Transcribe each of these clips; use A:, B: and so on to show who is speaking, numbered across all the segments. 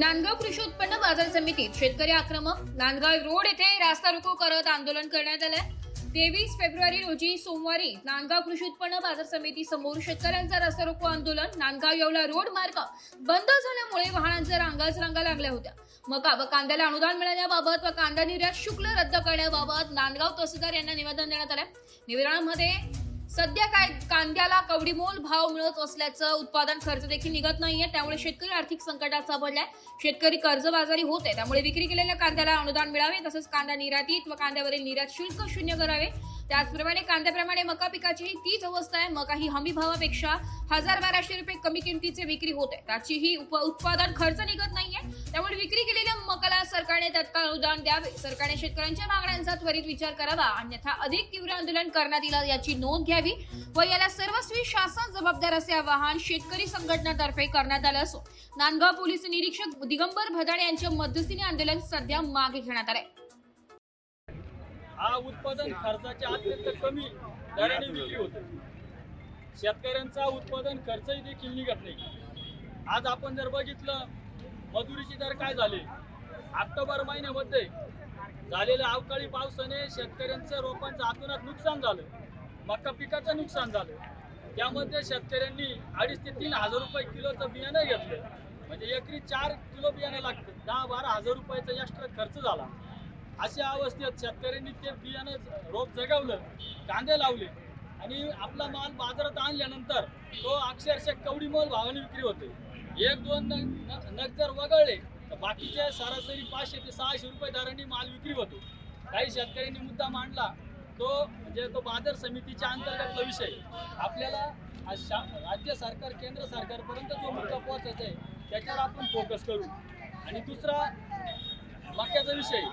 A: नांदगाव कृषी उत्पन्न बाजार समितीत शेतकरी आक्रमक। नांदगाव रोड येथे रास्ता रोको करत आंदोलन करण्यात आले। 23 फेब्रुवारी रोजी सोमवारी नांदगाव कृषी उत्पन्न बाजार समिती समोर शेतकऱ्यांचा रास्ता रोको आंदोलन। नांदगाव येवला रोड मार्ग बंद झाल्यामुळे वाहनांच्या रांगा लागल्या होत्या। मका व कांद्याला अनुदान मिळण्याबाबत व कांदा निर्यात शुल्क रद्द करण्याबाबत नांदगाव तहसीलदार यांना निवेदन देण्यात आले। निवेदनामध्ये सध्या कांद्याला कवडीमोल भाव मिळत असल्याचं उत्पादन खर्च देखील निघत नाहीये, त्यामुळे शेतकरी आर्थिक संकटात सापडलाय। शेतकरी कर्जबाजारी होते, त्यामुळे विक्री केलेल्या कांद्याला अनुदान मिळावे, तसेच कांदा निर्यातीत व कांद्यावरील निर्यात शुल्क शून्य करावे। त्याचप्रमाणे कांद्याप्रमाणे मका पिकाचीही तीच अवस्था आहे। मका ही हमी भावापेक्षा 1000-1200 रुपये कमी किमतीचे विक्री होते, त्याचीही उत्पादन खर्च निघत नाहीये, त्यामुळे विक्री केलेल्या मकाला सरकारने तत्काळ अनुदान द्यावे। सरकारने शेतकऱ्यांच्या मागण्यांचा त्वरित विचार करावा, अन्यथा अधिक तीव्र आंदोलन करण्यात येईल याची नोंद घ्यावी व याला सर्वस्वी शासन जबाबदार असे आवाहन शेतकरी संघटनातर्फे करण्यात आले असून नांदगाव पोलीस निरीक्षक दिगंबर भदाणे यांच्या मध्यस्थीने आंदोलन सध्या मागे घेण्यात आले।
B: हा उत्पादन खर्चाच्या अत्यंत कमी दराने विक्री होते। शेतकऱ्यांचा उत्पादन खर्चही देखील निघत नाही। आज आपण जर बघितलं मजुरीचे दर काय झाले, ऑक्टोबर महिन्यामध्ये झालेल्या अवकाळी पावसाने शेतकऱ्यांचं रोपांचं अतोनात नुकसान झालं, मका पिकाचं नुकसान झालं। त्यामध्ये शेतकऱ्यांनी 2,500 ते 3,000 रुपये किलोचं बियाणं घेतलं, म्हणजे एकरी 4 किलो बियाणं लागतं, 10-12 हजार रुपयाचा एक्स्ट्रा खर्च झाला। अशा अवस्थेत शेतकऱ्यांनी ते बियाणं रोप जगवलं, कांदे लावले आणि आपला माल बाजारात आणल्यानंतर तो अक्षरशः कवडीमोल भावाने विक्री होते। 1-2 नग जर वगळले तर बाकीच्या सरासरी 500 ते 600 रुपये दराने माल विक्री होतो। काही शेतकऱ्यांनी मुद्दा मांडला तो म्हणजे तो बाजार समितीच्या अंतर्गतला विषय। आपल्याला राज्य सरकार केंद्र सरकारपर्यंत जो मुद्दा पोहोचायचा आहे त्याच्यावर आपण फोकस करू। आणि दुसरा मक्याचा विषय,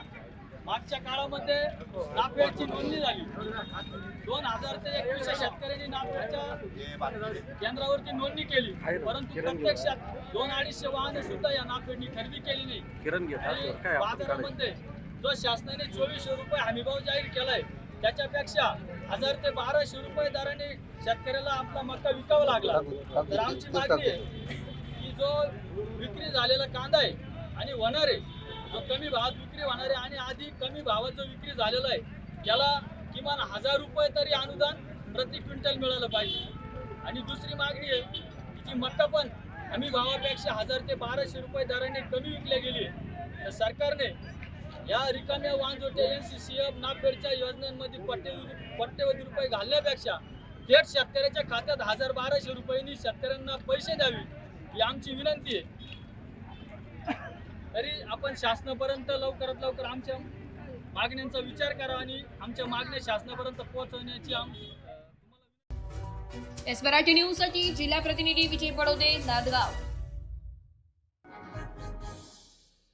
B: मागच्या काळामध्ये नाफेडची नोंदणी झाली। 2000 ते 21 शेतकऱ्यांनी नाफेडच्या केंद्रावरती नोंदणी केली, परंतु प्रत्यक्षात 200-250 वाहने सुद्धा या नाफेडनी खरेदी केली नाही। आणि बाजारामध्ये जो शासनाने 2400 रुपये हमीभाव जाहीर केलाय त्याच्यापेक्षा 1000 ते 1200 रुपये दराने शेतकऱ्याला आपला मका विकावा लागला। तर आमची मागणी आहे की जो विक्री झालेला कांदा आहे आणि होणार आहे, जो कमी भावात विक्री होणार आहे आणि आधी कमी भावात जो विक्री झालेला आहे त्याला किमान 1000 रुपये तरी अनुदान प्रति क्विंटल मिळालं पाहिजे। आणि दुसरी मागणी आहे की जी मका पण हमी भावापेक्षा 1000 ते 1200 रुपये दराने कमी विकल्या गेली आहे, तर सरकारने या रिकाम्या वांजोटे NCCF नाफेडच्या योजनांमध्ये कोट्यवधी रुपये घालण्यापेक्षा थेट शेतकऱ्याच्या खात्यात 1000-1200 रुपयांनी शेतकऱ्यांना पैसे द्यावे ही आमची विनंती आहे। तरी आपण शासनापर्यंत लवकरात लवकर आमच्या मागण्यांचा विचार करा आणि आमच्या मागण्या शासनापर्यंत पोहोचवण्याची
A: एस मराठी न्यूज साठी जिल्हा प्रतिनिधी विजय बडोदे, नांदगाव।